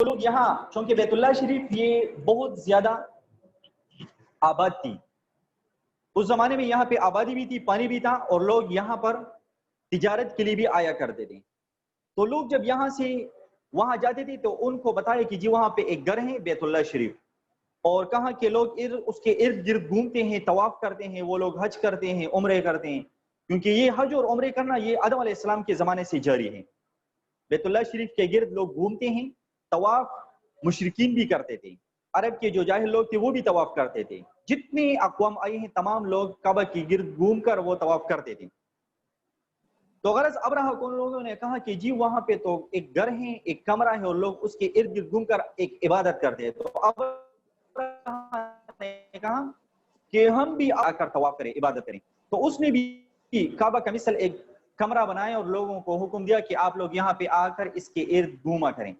لوگ یہاں چونکہ بیت اللہ شریف یہ بہت زیادہ آباد تھی اس زمانے میں، یہاں پہ آبادی بھی تھی، پانی بھی تھا، اور لوگ یہاں پر تجارت کے لیے بھی آیا کرتے تھے. تو لوگ جب یہاں سے وہاں جاتے تھے تو ان کو بتایا کہ جی وہاں پہ ایک گھر ہے بیت اللہ شریف، اور کہاں کے لوگ اس کے ارد گرد گھومتے ہیں، طواف کرتے ہیں، وہ لوگ حج کرتے ہیں، عمرے کرتے ہیں، کیونکہ یہ حج اور عمرے کرنا یہ آدم علیہ السلام کے زمانے سے جاری ہے. بیت اللہ شریف کے گرد لوگ گھومتے ہیں، طواف مشرکین بھی کرتے تھے، عرب کے جو جاہل لوگ تھے وہ بھی طواف کرتے تھے، جتنے اقوام آئی ہیں تمام لوگ کعبہ کی گرد گھوم کر وہ طواف کرتے تھے. تو غرض ابرہہ کو ان لوگوں نے کہا کہ جی وہاں پہ تو ایک گھر ہے، ایک کمرہ ہے، اور لوگ اس کے ارد گرد گھوم کر ایک عبادت کرتے ہیں. تو ابرہہ نے کہا کہ ہم بھی آ کر طواف کریں، عبادت کریں. تو اس نے بھی کعبہ کا مثل ایک کمرہ بنایا اور لوگوں کو حکم دیا کہ آپ لوگ یہاں پہ آ کر اس کے ارد گھوما کریں.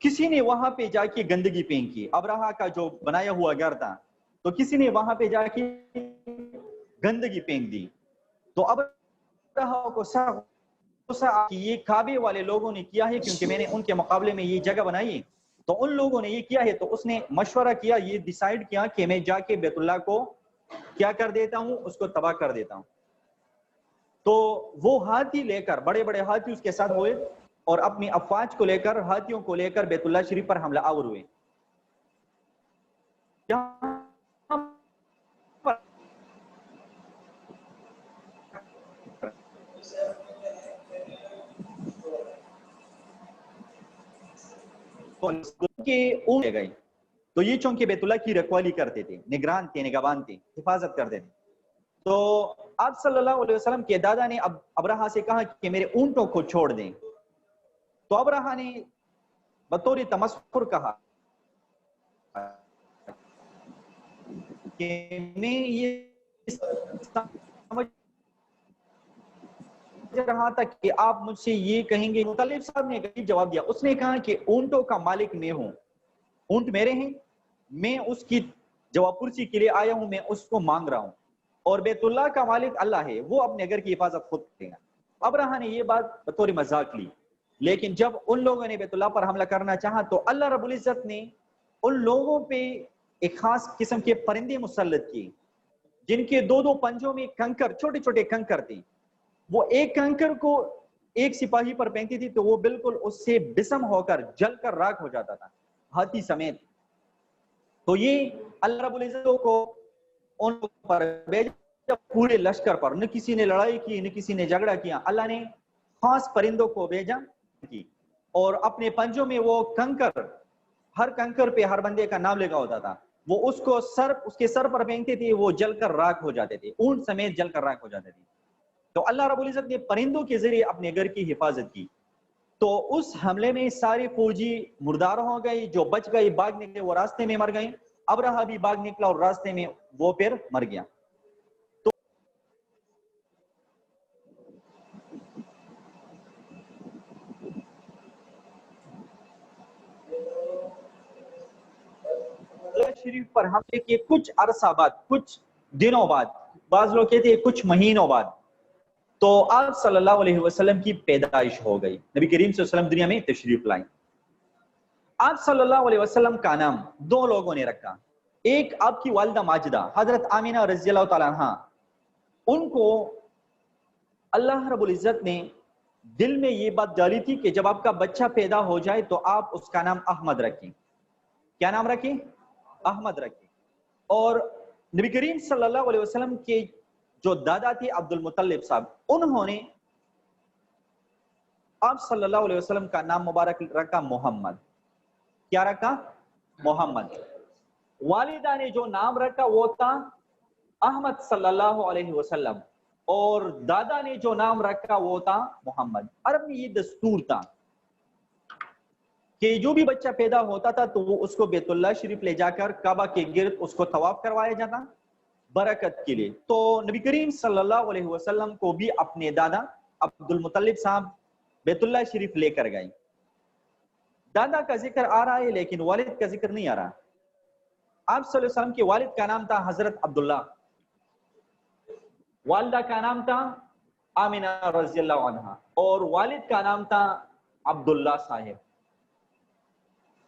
کسی نے وہاں پہ جا کے گندگی پھینکی، ابرہہ کا جو بنایا ہوا گھر تھا، تو کسی نے وہاں پہ جا کے گندگی پھینک دی. تو ابرہہ کو غصہ کہ یہ کعبے والے لوگوں نے کیا ہے، کیونکہ میں نے ان کے مقابلے میں یہ جگہ بنائی تو ان لوگوں نے یہ کیا ہے. تو اس نے مشورہ کیا، یہ ڈیسائیڈ کیا کہ میں جا کے بیت اللہ کو کیا کر دیتا ہوں، اس کو تباہ کر دیتا ہوں. تو وہ ہاتھی لے کر، بڑے بڑے ہاتھی اس کے ساتھ ہوئے، اور اپنی افواج کو لے کر، ہاتھیوں کو لے کر بیت اللہ شریف پر حملہ آور ہوئے. گئے تو یہ چونکہ بیت اللہ کی رکھوالی کرتے تھے، نگران تھے، نگہبان تھے، حفاظت کرتے تھے. تو آپ صلی اللہ علیہ وسلم کے دادا نے ابرہہ سے کہا کہ میرے اونٹوں کو چھوڑ دیں. تو ابرہہ نے بطور تمسخر کہا کہ میں یہ سمجھ رہا تھا کہ آپ مجھ سے یہ کہیں گے. مطلب صاحب نے جواب دیا، اس نے کہا کہ اونٹوں کا مالک میں ہوں، اونٹ میرے ہیں، میں اس کی جواب پرسی کے لیے آیا ہوں، میں اس کو مانگ رہا ہوں، اور بیت اللہ کا مالک اللہ ہے، وہ اپنے گھر کی حفاظت خود کرے گا. ابرہہ نے یہ بات بطور مذاق لی، لیکن جب ان لوگوں نے بیت اللہ پر حملہ کرنا چاہا تو اللہ رب العزت نے ان لوگوں پہ ایک خاص قسم کے پرندے مسلط کیے، جن کے دو دو پنجوں میں کنکر، چھوٹے چھوٹے کنکر تھے. وہ ایک کنکر کو ایک سپاہی پر پھینکتی تھی تو وہ بالکل اس سے بسم ہو کر جل کر راکھ ہو جاتا تھا، ہاتھی سمیت. تو یہ اللہ رب العزت کو ان پر بھیجا، پورے لشکر پر، نہ کسی نے لڑائی کی، نہ کسی نے جھگڑا کیا. اللہ نے خاص پرندوں کو بھیجا کی، اور اپنے پنجوں میں وہ کنکر، ہر کنکر پہ ہر بندے کا نام لکھا ہوتا تھا، وہ اس کے سر پر پھینکتے تھے، وہ جل کر راکھ ہو جاتے تھے، اونٹ سمیت جل کر راکھ ہو جاتے تھے. تو اللہ رب العزت نے پرندوں کے ذریعے اپنے گھر کی حفاظت کی. تو اس حملے میں سارے فوجی مردار ہو گئے، جو بچ گئے بھاگ نکلے وہ راستے میں مر گئے. ابرہہ بھی بھاگ نکلا اور راستے میں وہ پھر مر گیا. شریف پر حملے کے کچھ عرصہ بعد، کچھ دنوں بعد، بعض لوگ کہتے ہیں کچھ مہینوں بعد، تو آپ صلی اللہ علیہ وسلم کی پیدائش ہو گئی. نبی کریم صلی اللہ علیہ وسلم دنیا میں تشریف لائیں. آپ صلی اللہ علیہ وسلم کا نام دو لوگوں نے رکھا. ایک آپ کی والدہ ماجدہ حضرت آمینہ رضی اللہ تعالیٰ عنہ، ان کو اللہ رب العزت نے دل میں یہ بات ڈالی تھی کہ جب آپ کا بچہ پیدا ہو جائے تو آپ اس کا نام احمد رکھیں. کیا نام رکھیں؟ احمد رکھیں. اور نبی کریم صلی اللہ علیہ وسلم کے جو دادا تھے عبد المطلب صاحب، انہوں نے آپ صلی اللہ علیہ وسلم کا نام مبارک رکھا محمد. کیا رکھا؟ محمد. والدہ نے جو نام رکھا وہ تھا احمد صلی اللہ علیہ وسلم، اور دادا نے جو نام رکھا وہ تھا محمد. عرب میں یہ دستور تھا کہ جو بھی بچہ پیدا ہوتا تھا تو وہ اس کو بیت اللہ شریف لے جا کر کعبہ کے گرد اس کو طواف کروایا جاتا برکت کے لیے. تو نبی کریم صلی اللہ علیہ وسلم کو بھی اپنے دادا عبد المطلب صاحب بیت اللہ شریف لے کر گئے. دادا کا ذکر آ رہا ہے لیکن والد کا ذکر نہیں آ رہا. آپ صلی اللہ علیہ وسلم کے والد کا نام تھا حضرت عبداللہ، والدہ کا نام تھا آمینہ رضی اللہ عنہ، اور والد کا نام تھا عبداللہ صاحب.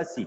80,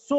100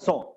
100।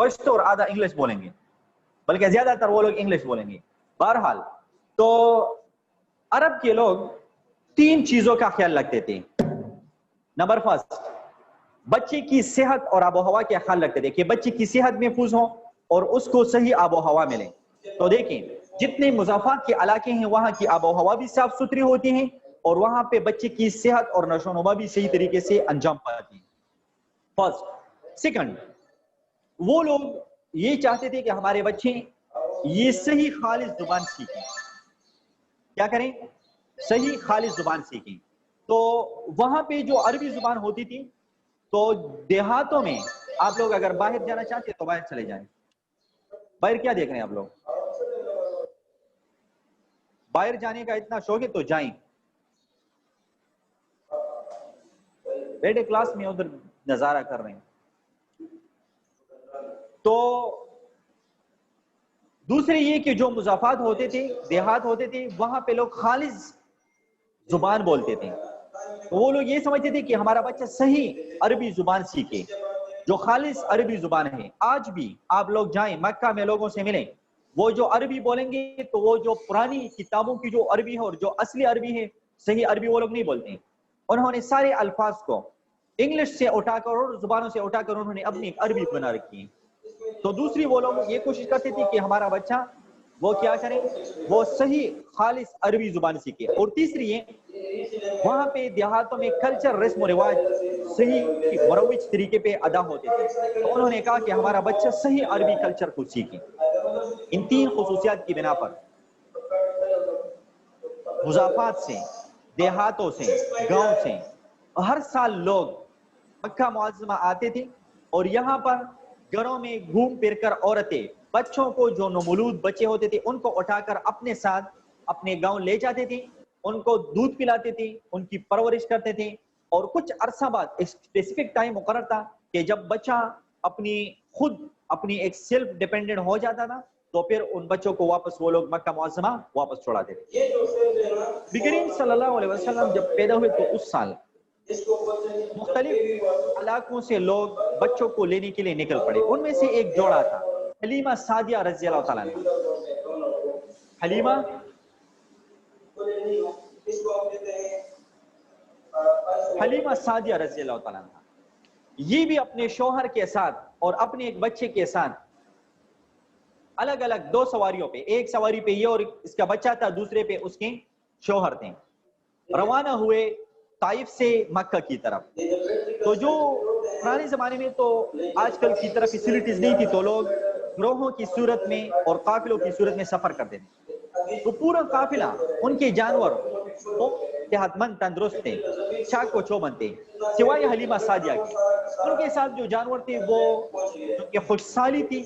پشتو اور آدھا انگلش بولیں گے، بلکہ زیادہ تر وہ لوگ انگلش بولیں گے. بہرحال تو عرب کے لوگ 3 چیزوں کا خیال رکھتے تھے. نمبر فرسٹ، بچے کی صحت اور آب و ہوا کا خیال رکھتے تھے کہ بچے کی صحت محفوظ ہو اور اس کو صحیح آب و ہوا ملے. تو دیکھیں جتنے مضافات کے علاقے ہیں وہاں کی آب و ہوا بھی صاف ستھری ہوتی ہیں اور وہاں پہ بچے کی صحت اور نشو و نما بھی صحیح طریقے سے انجام پاتی ہیں. فرسٹ. سیکنڈ، وہ لوگ یہ چاہتے تھے کہ ہمارے بچے یہ صحیح خالص زبان سیکھیں. کیا کریں؟ صحیح خالص زبان سیکھیں. تو وہاں پہ جو عربی زبان ہوتی تھی، تو دیہاتوں میں آپ لوگ اگر باہر جانا چاہتے تو باہر چلے جائیں. باہر کیا دیکھ رہے ہیں آپ لوگ؟ باہر جانے کا اتنا شوق ہے تو جائیں. بیٹے کلاس میں ادھر نظارہ کر رہے ہیں. تو دوسرے یہ کہ جو مضافات ہوتے تھے، دیہات ہوتے تھے، وہاں پہ لوگ خالص زبان بولتے تھے. وہ لوگ یہ سمجھتے تھے کہ ہمارا بچہ صحیح عربی زبان سیکھے جو خالص عربی زبان ہے. آج بھی آپ لوگ جائیں مکہ میں لوگوں سے ملیں، وہ جو عربی بولیں گے تو وہ جو پرانی کتابوں کی جو عربی ہے اور جو اصلی عربی ہے، صحیح عربی وہ لوگ نہیں بولتے. انہوں نے سارے الفاظ کو انگلش سے اٹھا کر اور زبانوں سے اٹھا کر انہوں نے اپنی ایک عربی بنا رکھی ہے. تو دوسری وہ لوگ یہ کوشش کرتے تھے کہ ہمارا بچہ وہ کیا کرے، وہ صحیح خالص عربی زبان سیکھے. اور تیسری یہ وہاں پہ دیہاتوں میں کلچر، رسم و رواج صحیح مروج طریقے پہ ادا ہوتے تھے. تو انہوں نے کہا کہ ہمارا بچہ صحیح عربی کلچر کو سیکھے. ان 3 خصوصیات کی بنا پر مضافات سے، دیہاتوں سے، گاؤں سے ہر سال لوگ مکہ معظمہ آتے تھے اور یہاں پر گھروں میں گھوم پھر کر عورتیں بچوں کو، جو نومولود بچے ہوتے تھے، ان کو اٹھا کر اپنے ساتھ اپنے گاؤں لے جاتے تھے. ان کو دودھ پلاتے تھے، ان کی پرورش کرتے تھے. اور کچھ عرصہ بعد ایک اسپیسیفک ٹائم مقرر تھا کہ جب بچہ اپنی ایک سیلف ڈیپینڈنٹ ہو جاتا تھا تو پھر ان بچوں کو واپس وہ لوگ مکہ معظمہ واپس چھوڑاتے تھے. نبی کریم صلی اللہ علیہ وسلم جب پیدا ہوئے تو اس سال مختلف علاقوں سے لوگ بچوں کو لینے کے لیے نکل پڑے. ان میں سے ایک جوڑا تھا حلیمہ سعدیہ رضی اللہ تعالیٰ عنہ. حلیمہ سعدیہ رضی اللہ تعالیٰ عنہ یہ بھی اپنے شوہر کے ساتھ اور اپنے ایک بچے کے ساتھ الگ الگ 2 سواریوں پہ، ایک سواری پہ یہ اور اس کا بچہ تھا، دوسرے پہ اس کے شوہر تھے، روانہ ہوئے طائف سے مکہ کی طرف. تو جو پرانے زمانے میں تو آج کل کی طرح فیسلٹیز نہیں تھی، تو لوگ گروہوں کی صورت میں اور قافلوں کی صورت میں سفر کرتے تھے. تو پورا قافلہ، ان کے جانور وہ صحت مند تندرست تھے، چاق و چوبند تھے، سوائے حلیمہ سعدیہ کے. ان کے ساتھ جو جانور تھے وہ ان کی خوشحالی تھی،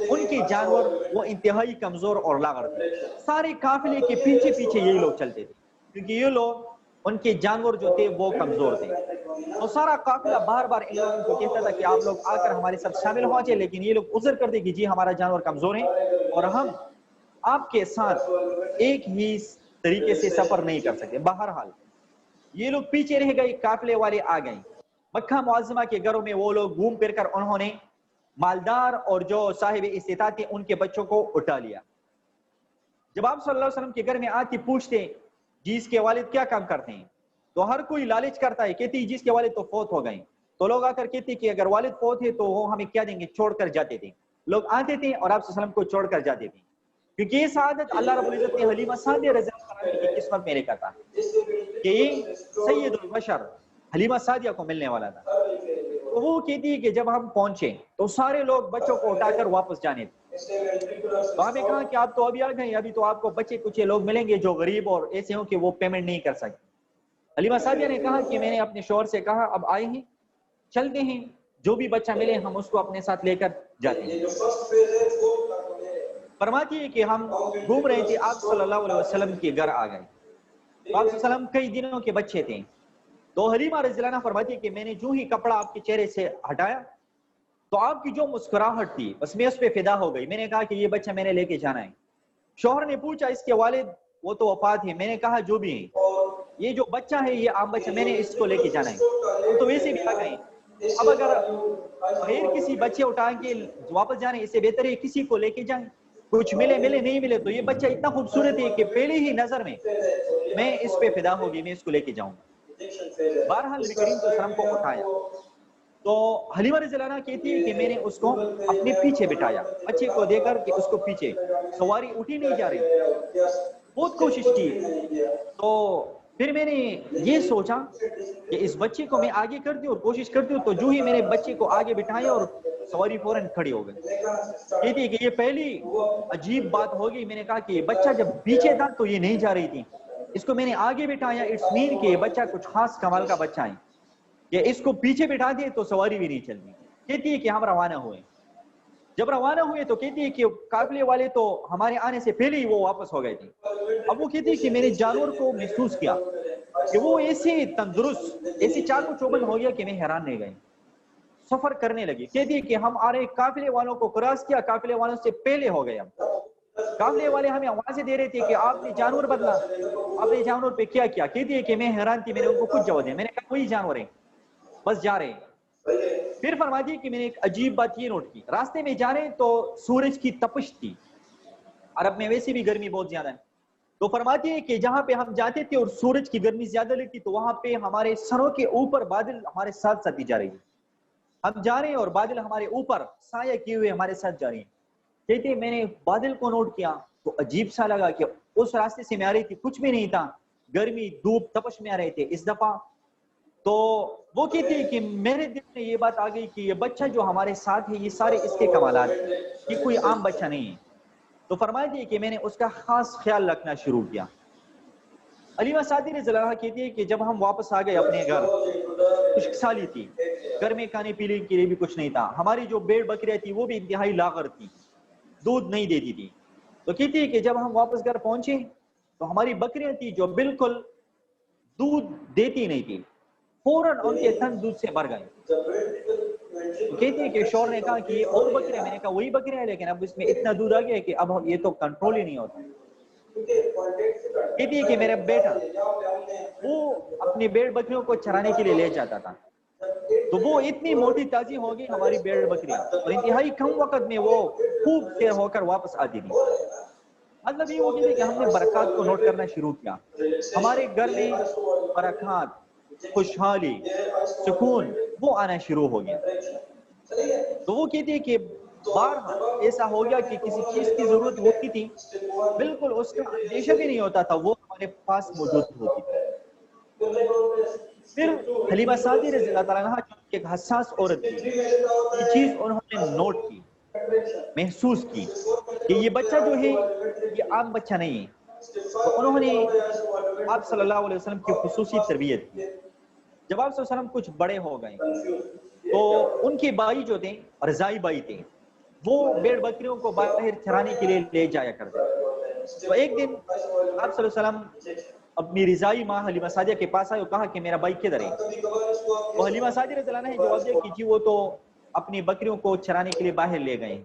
ان کے جانور وہ انتہائی کمزور اور لاغر تھے. سارے قافلے کے پیچھے پیچھے یہی لوگ چلتے تھے کیونکہ یہ لوگ، ان کے جانور جو تھے وہ کمزور تھے. تو سارا قافلہ بار بار ان لوگوں کو کہتا تھا کہ آپ لوگ آ کر ہمارے ساتھ شامل ہو جائے، لیکن یہ لوگ عذر کرتے کہ جی ہمارا جانور کمزور ہے اور ہم آپ کے ساتھ ایک ہی طریقے سے سفر نہیں کر سکتے. بہرحال یہ لوگ پیچھے رہ گئے، قافلے والے آ گئے. مکہ معظمہ کے گھروں میں وہ لوگ گھوم پھر کر انہوں نے مالدار اور جو صاحب استطاعت تھے ان کے بچوں کو اٹھا لیا. جب آپ صلی اللہ علیہ وسلم کے گھر میں آتے پوچھتے جی اس کے والد کیا کام کرتے ہیں، تو ہر کوئی لالچ کرتا ہے، کہتی جس کے والد تو فوت ہو گئے. تو لوگ آ کر کہتے کہ اگر والد فوت ہے تو وہ ہمیں کیا دیں گے، چھوڑ کر جاتے تھے. لوگ آتے تھے اور آپ صلی اللہ علیہ وسلم کو چھوڑ کر جاتے تھے کیونکہ یہ سعادت اللہ رب العزت نے حلیمہ سعدیہ رضی اللہ عنہ کی قسمت میں لکھا تھا کہ یہ سید البشر حلیمہ سعدیہ کو ملنے والا تھا. تو وہ کہتی ہے کہ جب ہم پہنچے تو سارے لوگ بچوں کو اٹھا کر واپس جانے تھے. تو ہمیں کہا کہ آپ تو ابھی آ گئے، ابھی تو آپ کو بچے کچھ لوگ ملیں گے جو غریب اور ایسے ہوں کہ وہ پیمنٹ نہیں کر سکتے. حلیمہ سعدیہ نے کہا کہ میں نے اپنے شوہر سے کہا اب آئے ہیں، چلتے ہیں، جو بھی بچہ ملے ہم اس کو اپنے ساتھ لے کر جاتے ہیں. فرماتی ہے کہ ہم گھوم رہے تھے، آپ صلی اللہ علیہ وسلم کے گھر آ گئے. آپ صلی اللہ علیہ وسلم کئی دنوں کے بچے تھے. تو حلیمہ رضی اللہ عنہ فرماتی ہے کہ میں نے جو ہی کپڑا آپ کے چہرے سے ہٹایا تو آپ کی جو مسکراہٹ تھی بس میں اس پہ فدا ہو گئی. میں نے کہا کہ یہ بچہ میں نے لے کے جانا ہے. شوہر نے پوچھا اس کے والد وہ تو وفات ہے. میں نے کہا جو بھی ہے، یہ جو بچہ ہے یہ عام بچہ، میں نے اس کو لے کے جانا ہے. ہم تو ویسے بھی آ گئے اب اگر غیر کسی بچے اٹھا کے واپس جانے اس سے بہتر ہے کسی کو لے کے جائیں. کچھ ملے نہیں ملے تو یہ بچہ اتنا خوبصورت ہے کہ پہلی ہی نظر میں اس پہ فدا ہوگی, میں اس کو لے کے جاؤں. بہرحال نبی کریم صلی اللہ علیہ وسلم کو اٹھایا تو حلیمہ رضی اللہ عنہا کہتی ہے کہ میں نے اس کو اپنے پیچھے بٹھایا, بچے کو دے کر کہ اس کو پیچھے, سواری اٹھی نہیں جا رہی, بہت کوشش کی. تو پھر میں نے یہ سوچا کہ اس بچے کو میں آگے کرتی ہوں اور کوشش کرتی ہوں, تو جو ہی میں نے بچے کو آگے بٹھایا اور سواری فوراً کھڑی ہو گئی. کہتی ہے کہ یہ پہلی عجیب بات ہوگی. میں نے کہا کہ یہ بچہ جب پیچھے تھا تو یہ نہیں جا رہی تھی, اس کو میں نے آگے بٹھایا, اٹس مین کہ یہ بچہ کچھ خاص کمال کا بچہ ہے, کہ اس کو پیچھے بٹھا دیے تو سواری بھی نہیں چلتی. کہتی ہے کہ ہم روانہ ہوئے. جب روانہ ہوئے تو کہتی ہے کہ قافلے والے تو ہمارے آنے سے پہلے ہی وہ واپس ہو گئے تھے. اب وہ کہتی ہے کہ میں نے جانور کو محسوس کیا کہ وہ ایسے تندرست, ایسے چاق و چوبند ہو گیا کہ میں حیران رہ گئی. سفر کرنے لگی. کہتی ہے کہ ہم آ رہے قافلے والوں کو کراس کیا, قافلے والوں سے پہلے ہو گئے. قافلے والے ہمیں آوازیں دے رہے تھے کہ آپ نے جانور بدلا, آپ نے جانور پہ کیا کیا. کہتی ہے کہ میں حیران تھی, میں نے ان کو کچھ جواب دیا, میں نے کہا وہی جانور ہیں بس جا رہے ہیں. پھر فرماتی ہے کہ میں نے ایک عجیب بات یہ نوٹ کی, راستے میں جا رہے تو سورج کی تپش تھی, عرب میں ویسے بھی گرمی بہت زیادہ ہے. تو فرماتی ہے کہ جہاں پہ ہم جاتے تھے اور سورج کی گرمی زیادہ لگتی تو وہاں پہ ہمارے سروں کے اوپر بادل ہمارے ساتھ ساتھ ہی جا رہی ہے. ہم جا رہے ہیں اور بادل ہمارے اوپر سایہ کیے ہوئے ہمارے ساتھ جا رہی ہیں. کہتے ہیں میں نے بادل کو نوٹ کیا تو عجیب سا لگا کہ اس راستے سے میں آ رہی تھی کچھ بھی نہیں تھا, گرمی دھوپ تپش میں آ رہے تھے. اس دفعہ تو وہ کہتی ہے کہ میرے دل میں یہ بات آ گئی کہ یہ بچہ جو ہمارے ساتھ ہے یہ سارے اس کے کمالات ہیں, یہ کوئی عام بچہ نہیں ہے. تو فرمایا کہ میں نے اس کا خاص خیال رکھنا شروع کیا. حلیمہ سعدیہ رضی اللہ عنہا کہتی ہے کہ جب ہم واپس آ گئے اپنے گھر, خشک سالی تھی, گھر میں کھانے پینے کے لیے بھی کچھ نہیں تھا. ہماری جو بھیڑ بکریاں تھی وہ بھی انتہائی لاغر تھی, دودھ نہیں دیتی تھی. تو کہتی ہے کہ جب ہم واپس گھر پہنچے تو ہماری بکریاں تھی جو بالکل دودھ دیتی نہیں تھی, فوراً ان کے تھن دودھ سے بھر گئے. تو کہتی ہے کہ شوہر نے کہا کہ یہ اور بکرے ہیں. میں نے کہا وہی بکرے ہیں لیکن اب اس میں اتنا دودھ آ گیا ہے کہ اب یہ تو کنٹرول ہی نہیں ہوتا. کہتی ہے کہ میرا بیٹا وہ اپنی بیڑ بکریوں کو چرانے کے لیے لے جاتا تھا, تو وہ اتنی موٹی تازی ہو گئی ہماری بیڑ بکریاں, اور انتہائی کم وقت میں وہ خوب سیر ہو کر واپس آتی تھی. مطلب یہ ہوگی کہ ہم نے برکات کو نوٹ کرنا شروع کیا. ہمارے گھر میں برکات, خوشحالی, سکون وہ آنا شروع ہو گیا. تو وہ کہتی ہے کہ بارہا ایسا ہو گیا کہ کسی چیز کی ضرورت ہوتی تھی بالکل اس کا اندیشہ بھی نہیں ہوتا تھا, وہ ہمارے پاس موجود ہوتی تھی. پھر حلیمہ سعدیہ رضی اللہ تعالیٰ عنہا جو ایک حساس عورت تھی, یہ چیز انہوں نے نوٹ کی, محسوس کی کہ یہ بچہ جو ہے یہ عام بچہ نہیں ہے. تو انہوں نے آپ صلی اللہ علیہ وسلم کی خصوصی تربیت کی. جب آپ صلی اللہ علیہ وسلم کچھ بڑے ہو گئے تو ان کے بھائی جو تھے, رضائی بھائی تھے, وہ بیڑ بکریوں کو باہر چرانے کے لیے لے جایا کرتے. تو ایک دن آپ صلی اللہ علیہ وسلم اپنی رضائی ماں حلیمہ سعدیہ کے پاس آئے اور کہا کہ میرا بھائی کدھر ہے. تو حلیمہ سعدیہ رضی اللہ عنہا نے جواب دیا کہ جی وہ تو اپنی بکریوں کو چرانے کے لیے باہر لے گئے.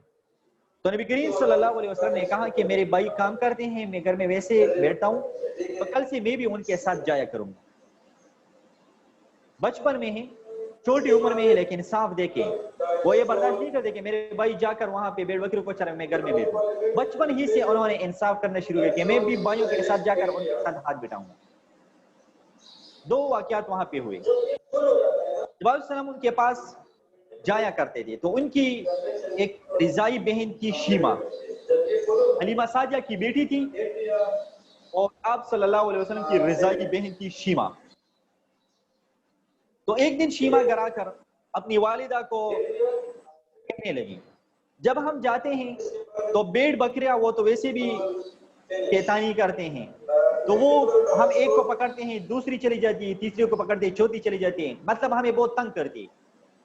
تو نبی کریم صلی اللہ علیہ وسلم نے کہا کہ میرے بھائی کام کرتے ہیں, میں گھر میں ویسے بیٹھتا ہوں, تو کل سے میں بھی ان کے ساتھ جایا کروں گا. بچپن میں ہے, چھوٹی عمر میں ہے, لیکن صاف دیکھیں وہ یہ برداشت نہیں کرتے کہ میرے بھائی جا کر وہاں پہ بیڑ بکریوں کو چرائے, میں گھر میں بیٹھوں. بچپن ہی سے انہوں نے انصاف کرنا شروع کیا کہ میں بھی بھائیوں کے ساتھ جا کر ان کے ساتھ ہاتھ بٹاؤں گا. 2 واقعات وہاں پہ ہوئے. جب علیہ السلام ان کے پاس جایا کرتے تھے تو ان کی ایک رضائی بہن تھی شیما, حلیمہ سعدیہ کی بیٹی تھی, اور آپ صلی اللہ علیہ وسلم کی رضائی بہن تھی شیما. تو ایک دن شیما گھر آ کر اپنی والدہ کو کہنے لگی, جب ہم جاتے ہیں تو بیڑ بکریاں وہ تو ویسے بھی شیطانی کرتے ہیں, تو وہ ہم ایک کو پکڑتے ہیں, دوسری چلی جاتی ہے, تیسری کو پکڑتے ہیں, چوتھی چلی جاتی ہے, مطلب ہمیں بہت تنگ کرتی ہے.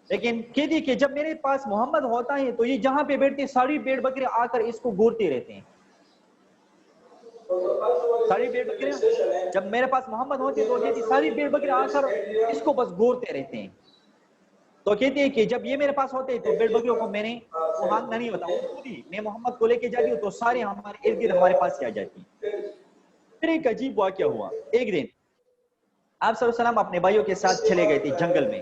لیکن کہتی کہ جب میرے پاس محمد ہوتا ہے تو یہ جہاں پہ بیٹھتے ساری بیڑ بکریاں آ کر اس کو گورتے رہتے ہیں. ساری بیڑ بکریاں جب میرے پاس محمد ہوتے تو کہتی ساری بیڑ بکریاں آ کر اس کو بس گورتے رہتے ہیں. تو کہتی ہے کہ جب یہ میرے پاس ہوتے تو بیڑ بکریوں کو میں نے وہ مانگنا نہیں ہوتا, وہ پوری میں محمد کو لے کے جاتی ہوں تو سارے ہمارے ارد گرد ہمارے پاس ہی آ جاتی ہیں. پھر ایک عجیب واقعہ ہوا. ایک دن آپ صلی اللہ علیہ وسلم اپنے بھائیوں کے ساتھ چلے گئے تھے جنگل میں,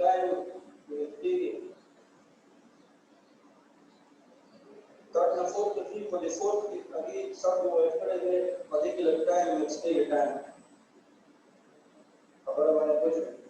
time period. Card na fourth the for the fourth again sub particular time and stay time. خبر باندې پوه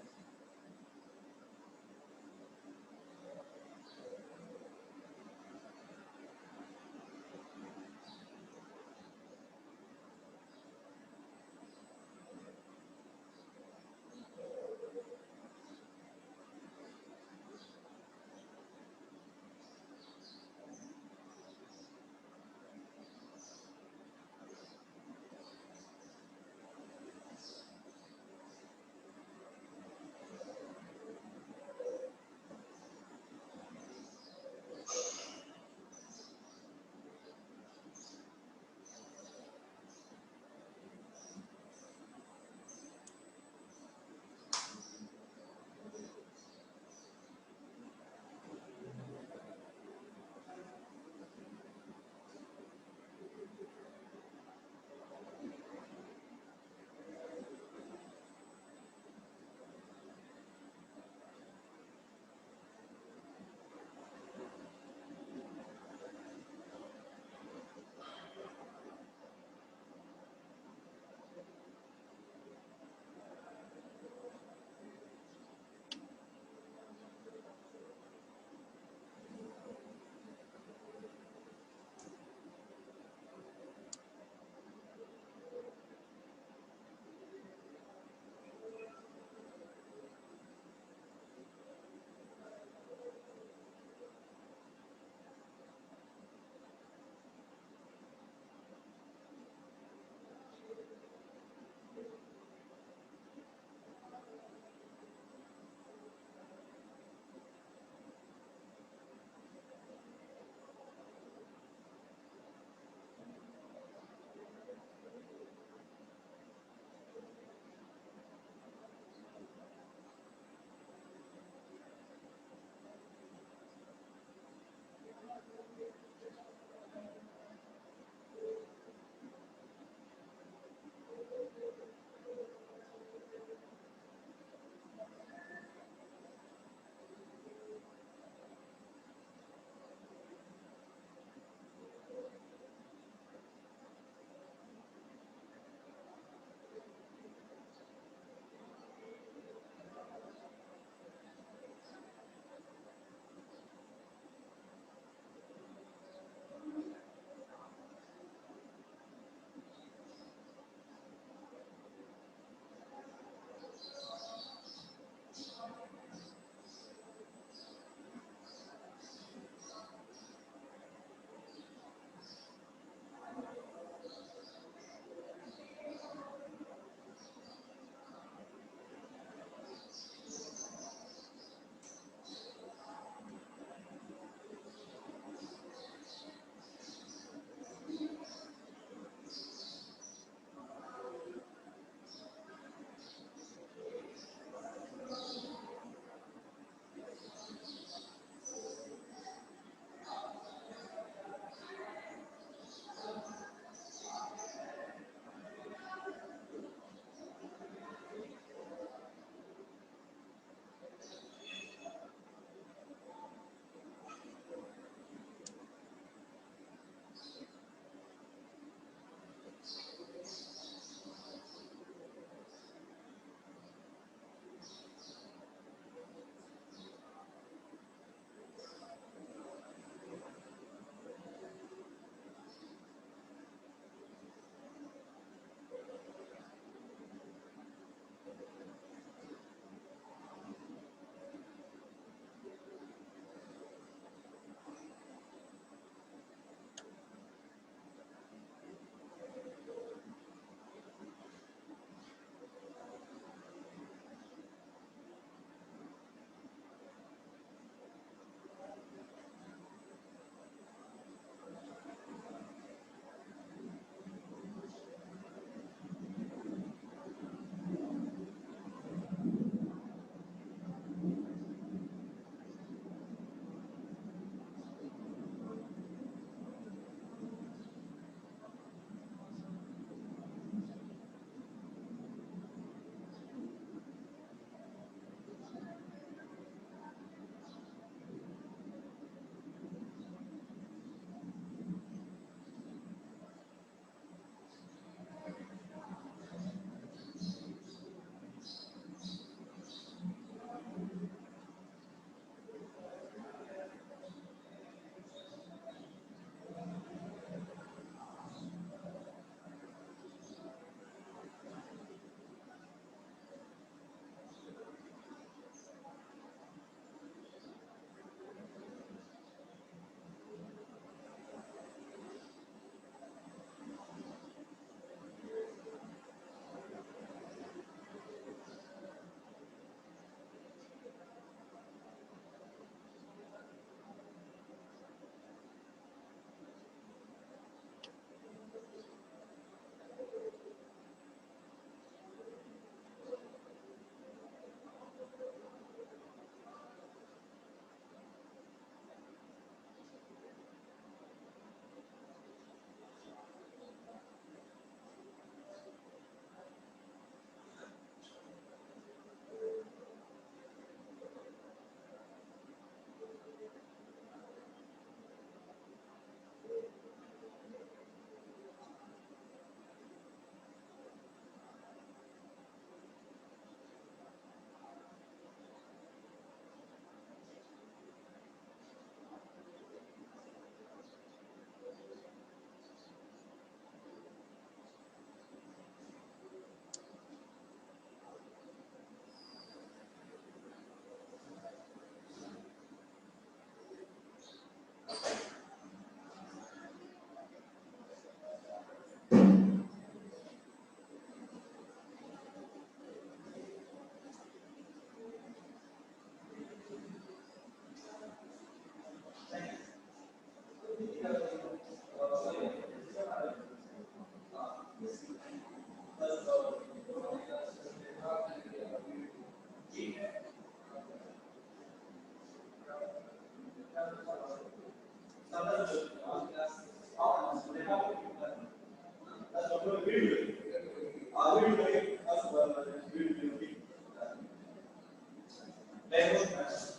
Leemos más.